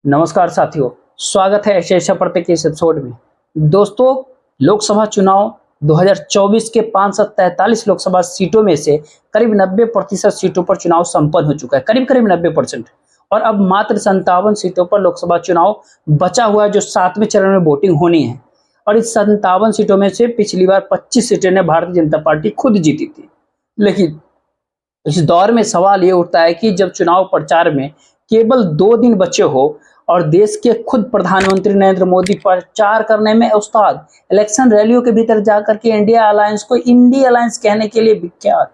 नमस्कार साथियों, स्वागत है ऐसे पढ़ते के इस एपिसोड में। दोस्तों, लोकसभा चुनाव 2024 के 543 लोकसभा सीटों में से करीब 90% सीटों पर चुनाव संपन्न हो चुका है, करीब 90%। और अब मात्र 57 सीटों पर लोकसभा चुनाव बचा हुआ है, जो 7वें चरण में वोटिंग होनी है। और इस 57 सीटों में से पिछली बार 25 सीटें ने भारतीय जनता पार्टी खुद जीती थी। लेकिन इस दौर में सवाल ये उठता है कि जब चुनाव प्रचार में केवल 2 दिन बचे हो और देश के खुद प्रधानमंत्री नरेंद्र मोदी प्रचार करने में उस्ताद, इलेक्शन रैलियों के भीतर जाकर के इंडिया अलायंस को इंडी अलायंस कहने के लिए विख्यात,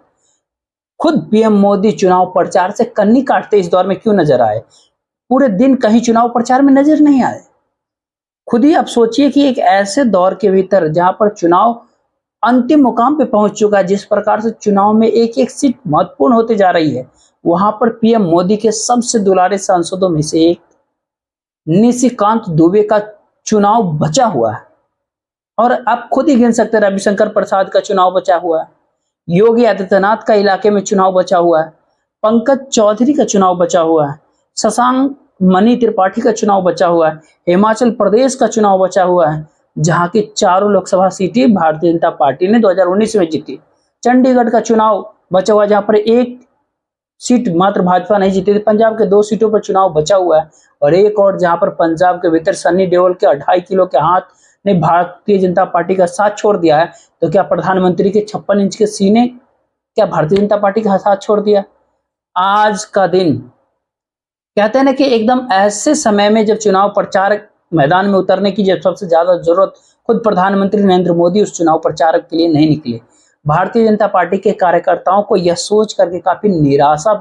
खुद पीएम मोदी चुनाव प्रचार से कन्नी काटते इस दौर में क्यों नजर आए? पूरे दिन कहीं चुनाव प्रचार में नजर नहीं आए। खुद ही आप सोचिए कि एक ऐसे दौर के भीतर जहां पर चुनाव अंतिम मुकाम पे पहुंच चुका है, जिस प्रकार से चुनाव में एक एक सीट महत्वपूर्ण होती जा रही है, वहां पर पीएम मोदी के सबसे दुलारे सांसदों में से एक निशिकांत दुबे का चुनाव बचा हुआ है। और आप खुद ही गिन सकते हैं, रविशंकर प्रसाद का चुनाव बचा हुआ है, योगी आदित्यनाथ का इलाके में चुनाव बचा हुआ है, पंकज चौधरी का चुनाव बचा हुआ है, शशांक मणि त्रिपाठी का चुनाव बचा हुआ है, हिमाचल प्रदेश का चुनाव बचा हुआ है, जहां की चारों लोकसभा सीटें भारतीय जनता पार्टी ने 2019 में जीती। चंडीगढ़ का चुनाव बचा हुआ है, जहां पर एक सीट मात्र भाजपा नहीं जीती थी। पंजाब के 2 सीटों पर चुनाव बचा हुआ है, और एक और जहां पर पंजाब के भीतर सन्नी देओल के 2.5 किलो के हाथ ने भारतीय जनता पार्टी का साथ छोड़ दिया है। तो क्या प्रधानमंत्री के 56 इंच के सीने क्या भारतीय जनता पार्टी का साथ छोड़ दिया? आज का दिन कहते हैं ना कि एकदम ऐसे समय में जब चुनाव प्रचार मैदान में उतरने की जब सबसे ज्यादा जरूरत, खुद प्रधानमंत्री नरेंद्र मोदी उस चुनाव प्रचार के लिए नहीं निकले। भारतीय जनता पार्टी के कार्यकर्ताओं को यह सोच करके काफी निराशा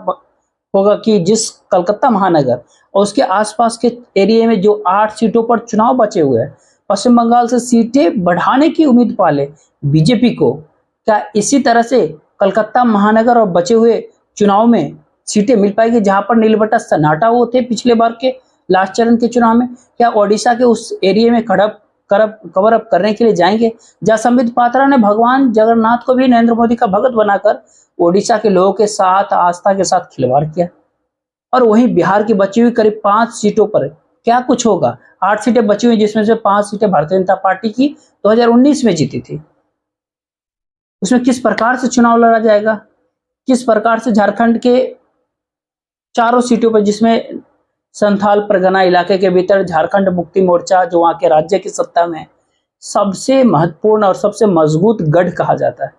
होगा कि जिस कलकत्ता महानगर और उसके आसपास के एरिया में जो 8 सीटों पर चुनाव बचे हुए हैं, पश्चिम बंगाल से सीटें बढ़ाने की उम्मीद पाले बीजेपी को, क्या इसी तरह से कलकत्ता महानगर और बचे हुए चुनाव में सीटें मिल पाएगी, जहां पर नीलबट्टा सन्नाटा हुए थे पिछले बार के लास्ट चरण के चुनाव में? क्या ओडिशा के उस एरिया में कवर अप करने के लिए जाएंगे, जहां संबित पात्रा ने भगवान जगन्नाथ को भी नरेंद्र मोदी का भगत बनाकर ओडिशा के लोगों के साथ आस्था के साथ खिलवाड़ किया? और वहीं बिहार की बची हुई करीब 5 सीटों पर क्या कुछ होगा? 8 सीटें बची हुई, जिसमें से 5 सीटें भारतीय जनता पार्टी की 2019 में जीती थी। उसमें किस प्रकार से चुनाव लड़ा जाएगा? किस प्रकार से झारखंड के चारों सीटों पर, जिसमें संथाल परगना इलाके के भीतर झारखंड मुक्ति मोर्चा, जो वहां के राज्य की सत्ता में सबसे महत्वपूर्ण और सबसे मजबूत गढ़ कहा जाता है,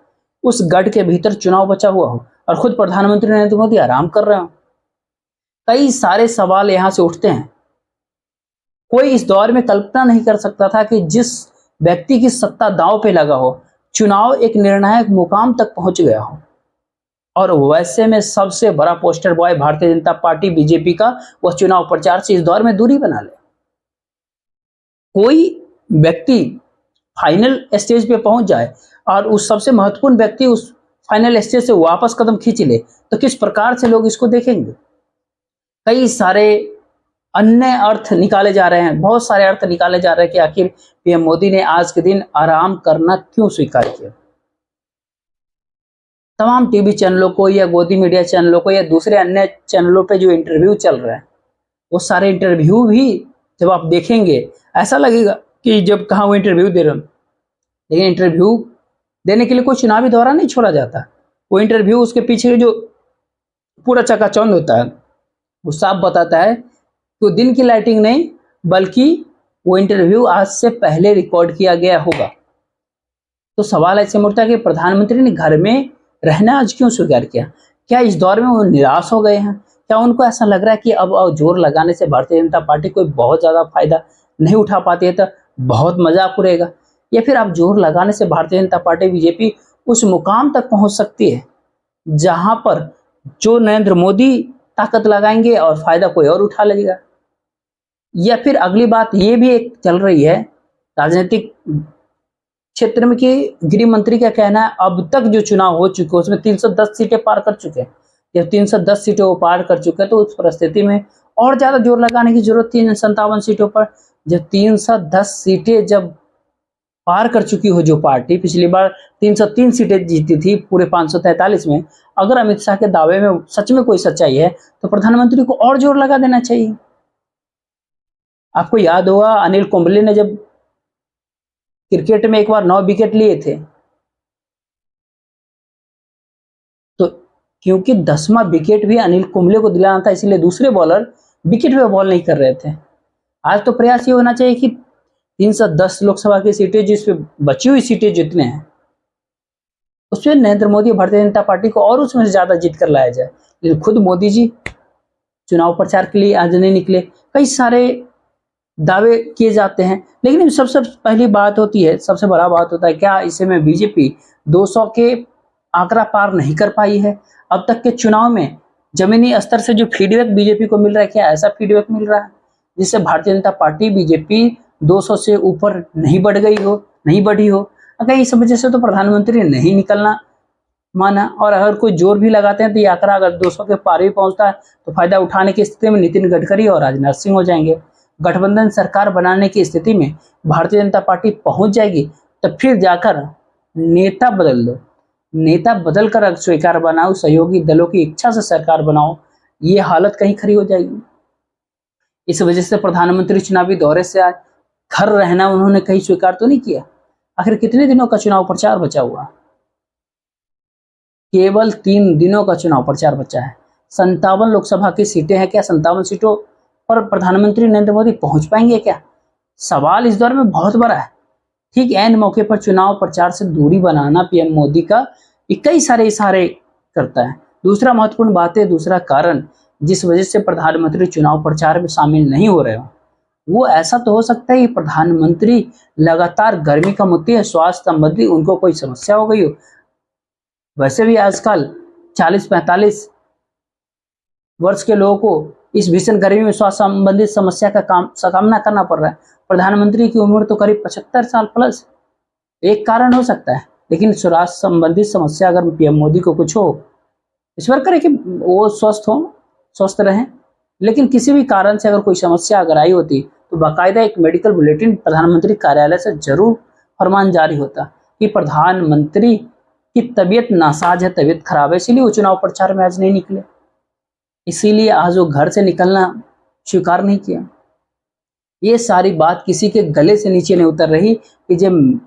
उस गढ़ के भीतर चुनाव बचा हुआ हो और खुद प्रधानमंत्री नरेंद्र मोदी आराम कर रहे हो? कई सारे सवाल यहां से उठते हैं। कोई इस दौर में कल्पना नहीं कर सकता था कि जिस व्यक्ति की सत्ता दांव पे लगा हो, चुनाव एक निर्णायक मुकाम तक पहुंच गया हो, और वैसे में सबसे बड़ा poster boy Bharatiya Janata party BJP का वह चुनाव प्रचार से इस दौर में दूरी बना ले। कोई व्यक्ति फाइनल स्टेज पे पहुंच जाए और उस सबसे महत्वपूर्ण व्यक्ति उस फाइनल स्टेज से वापस कदम खींच ले, तो किस प्रकार से लोग इसको देखेंगे? कई सारे अन्य अर्थ निकाले जा रहे हैं, बहुत सारे अर्थ निकाले जा रहे हैं कि आखिर पीएम मोदी ने आज के दिन आराम करना क्यों स्वीकार किया। तमाम टीवी चैनलों को या गोदी मीडिया चैनलों को या दूसरे अन्य चैनलों पे जो इंटरव्यू चल रहे हैं, वो सारे इंटरव्यू भी जब आप देखेंगे ऐसा लगेगा कि जब कहाँ वो इंटरव्यू दे रहे हो। लेकिन इंटरव्यू देने के लिए कोई चुनावी दौरा नहीं छोड़ा जाता। वो इंटरव्यू, उसके पीछे जो पूरा चकाचौंध होता है, वो साफ बताता है कि वो दिन की लाइटिंग नहीं, बल्कि वो इंटरव्यू आज से पहले रिकॉर्ड किया गया होगा। तो सवाल ऐसे उठता है कि प्रधानमंत्री ने घर में रहना आज क्यों स्वीकार किया? क्या इस दौर में वो निराश हो गए हैं? क्या उनको ऐसा लग रहा है कि अब जोर लगाने से भारतीय जनता पार्टी कोई बहुत ज्यादा फायदा नहीं उठा पाती है, तो बहुत मजाक उड़ेगा? या फिर अब जोर लगाने से भारतीय जनता पार्टी बीजेपी उस मुकाम तक पहुंच सकती है जहां पर जो नरेंद्र मोदी ताकत लगाएंगे और फायदा कोई और उठा लेगा? या फिर अगली बात ये भी एक चल रही है राजनीतिक क्षेत्र में कि गृह मंत्री का कहना है अब तक जो चुनाव हो चुके हैं उसमें 310 सीटें पार कर चुके हैं। जब 310 सीटें वो पार कर चुके हैं, तो उस परिस्थिति में और ज्यादा जोर लगाने की जरूरत थी इन 57 सीटों पर। जब 310 सीटें जब पार कर चुकी हो जो पार्टी, पिछली बार 303 सीटें जीती थी पूरे 543 में, अगर अमित शाह के दावे में सच में कोई सच्चाई है, तो प्रधानमंत्री को और जोर लगा देना चाहिए। आपको याद होगा अनिल कुंबले ने जब क्रिकेट में एक बार 9 विकेट लिए थे, तो क्योंकि 10वां विकेट भी अनिल कुंबले को दिलाना था, इसलिए दूसरे बॉलर विकेट पे बॉल नहीं कर रहे थे। आज तो प्रयास ये होना चाहिए कि 310 लोकसभा की सीटें, जिसपे बची हुई सीटें जितने हैं, उसमें नरेंद्र मोदी भारतीय जनता पार्टी को और उसमें से ज्यादा जीत कर लाया जाए। लेकिन खुद मोदी जी चुनाव प्रचार के लिए आज नहीं निकले। कई सारे दावे किए जाते हैं, लेकिन सबसे पहली बात होती है, सबसे बड़ा बात होता है, क्या इसे में बीजेपी 200 के आंकड़ा पार नहीं कर पाई है? अब तक के चुनाव में जमीनी स्तर से जो फीडबैक बीजेपी को मिल रहा है, क्या ऐसा फीडबैक मिल रहा है जिससे भारतीय जनता पार्टी बीजेपी 200 से ऊपर नहीं बढ़ गई हो, नहीं बढ़ी हो? अगर इस वजह से तो प्रधानमंत्री नहीं निकलना माना, और अगर कोई जोर भी लगाते हैं तो ये आंकड़ा अगर 200 के पार भी पहुंचता है तो फायदा उठाने की स्थिति में नितिन गडकरी और राजनाथ सिंह हो जाएंगे। गठबंधन सरकार बनाने की स्थिति में भारतीय जनता पार्टी पहुंच जाएगी, तो फिर जाकर नेता बदल दो, नेता बदल कर स्वीकार बनाओ, सहयोगी दलों की इच्छा से सरकार बनाओ, ये हालत कहीं खड़ी हो जाएगी। इस वजह से प्रधानमंत्री चुनावी दौरे से आज घर रहना उन्होंने कहीं स्वीकार तो नहीं किया। आखिर कितने दिनों का चुनाव प्रचार बचा हुआ? केवल 3 दिनों का चुनाव प्रचार बचा है। 57 लोकसभा की सीटें हैं, क्या 57 सीटों पर प्रधानमंत्री नरेंद्र मोदी पहुंच पाएंगे क्या? सवाल इस दौर में बहुत बड़ा है। ठीक ऐन मौके पर चुनाव प्रचार से दूरी बनाना पीएम मोदी का कई सारे इशारे करता है। दूसरा महत्वपूर्ण बात है, दूसरा कारण जिस वजह से प्रधानमंत्री चुनाव प्रचार में शामिल नहीं हो रहे हो, वो ऐसा तो हो सकता है कि प्रधानमंत्री लगातार गर्मी का मुद्दे है, स्वास्थ्य संबंधी उनको कोई समस्या हो गई हो। वैसे भी आजकल 40-45 वर्ष के लोगों को इस भीषण गर्मी में स्वास्थ्य संबंधित समस्या का सामना करना पड़ रहा है। प्रधानमंत्री की उम्र तो करीब 75 साल प्लस, एक कारण हो सकता है। लेकिन स्वास्थ्य संबंधित समस्या अगर पीएम मोदी को कुछ हो, ईश्वर करे कि वो स्वस्थ रहें, लेकिन किसी भी कारण से अगर कोई समस्या अगर आई होती तो बाकायदा एक मेडिकल बुलेटिन प्रधानमंत्री कार्यालय से जरूर फरमान जारी होता कि प्रधानमंत्री की तबीयत नासाज है, तबीयत खराब है, इसीलिए वो चुनाव प्रचार में आज नहीं निकले, इसीलिए आज वो घर से निकलना स्वीकार नहीं किया। ये सारी बात किसी के गले से नीचे नहीं उतर रही कि जब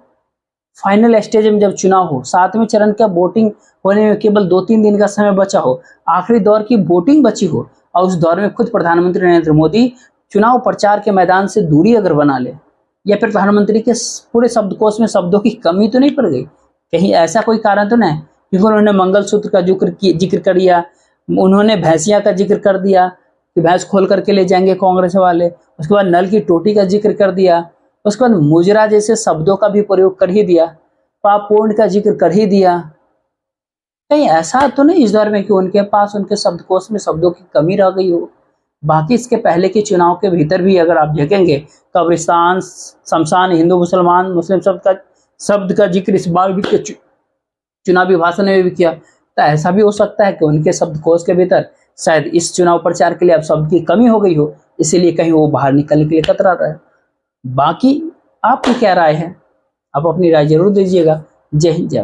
फाइनल स्टेज में जब चुनाव हो, 7वें चरण का वोटिंग होने में केवल 2-3 दिन का समय बचा हो, आखिरी दौर की वोटिंग बची हो, और उस दौर में खुद प्रधानमंत्री नरेंद्र मोदी चुनाव प्रचार के मैदान से दूरी अगर बना ले, या फिर प्रधानमंत्री के पूरे शब्दकोश में शब्दों की कमी तो नहीं पड़ गई? कहीं ऐसा कोई कारण तो नहीं क्योंकि उन्होंने मंगलसूत्र का जिक्र कर दिया, उन्होंने भैंसिया का जिक्र कर दिया कि भैंस खोल करके ले जाएंगे कांग्रेस वाले, उसके बाद नल की टोटी का जिक्र कर दिया, उसके बाद मुजरा जैसे शब्दों का भी प्रयोग कर ही दिया, पाप पूर्ण का जिक्र कर ही दिया। कहीं ऐसा तो नहीं इस दौर में कि उनके पास उनके शब्दकोश में शब्दों की कमी रह गई हो? बाकी इसके पहले के चुनाव के भीतर भी अगर आप देखेंगे, कब्रिस्तान, शमशान, हिंदू मुसलमान, मुस्लिम शब्द का जिक्र इस बार भी चुनावी भाषण में भी किया। तो ऐसा भी हो सकता है कि उनके शब्दकोश के भीतर शायद इस चुनाव प्रचार के लिए अब शब्द की कमी हो गई हो, इसीलिए कहीं वो बाहर निकलने के लिए कतरा रहा है। बाकी आपकी क्या राय है? आप अपनी राय जरूर दीजिएगा। जय हिंद, जय भारत।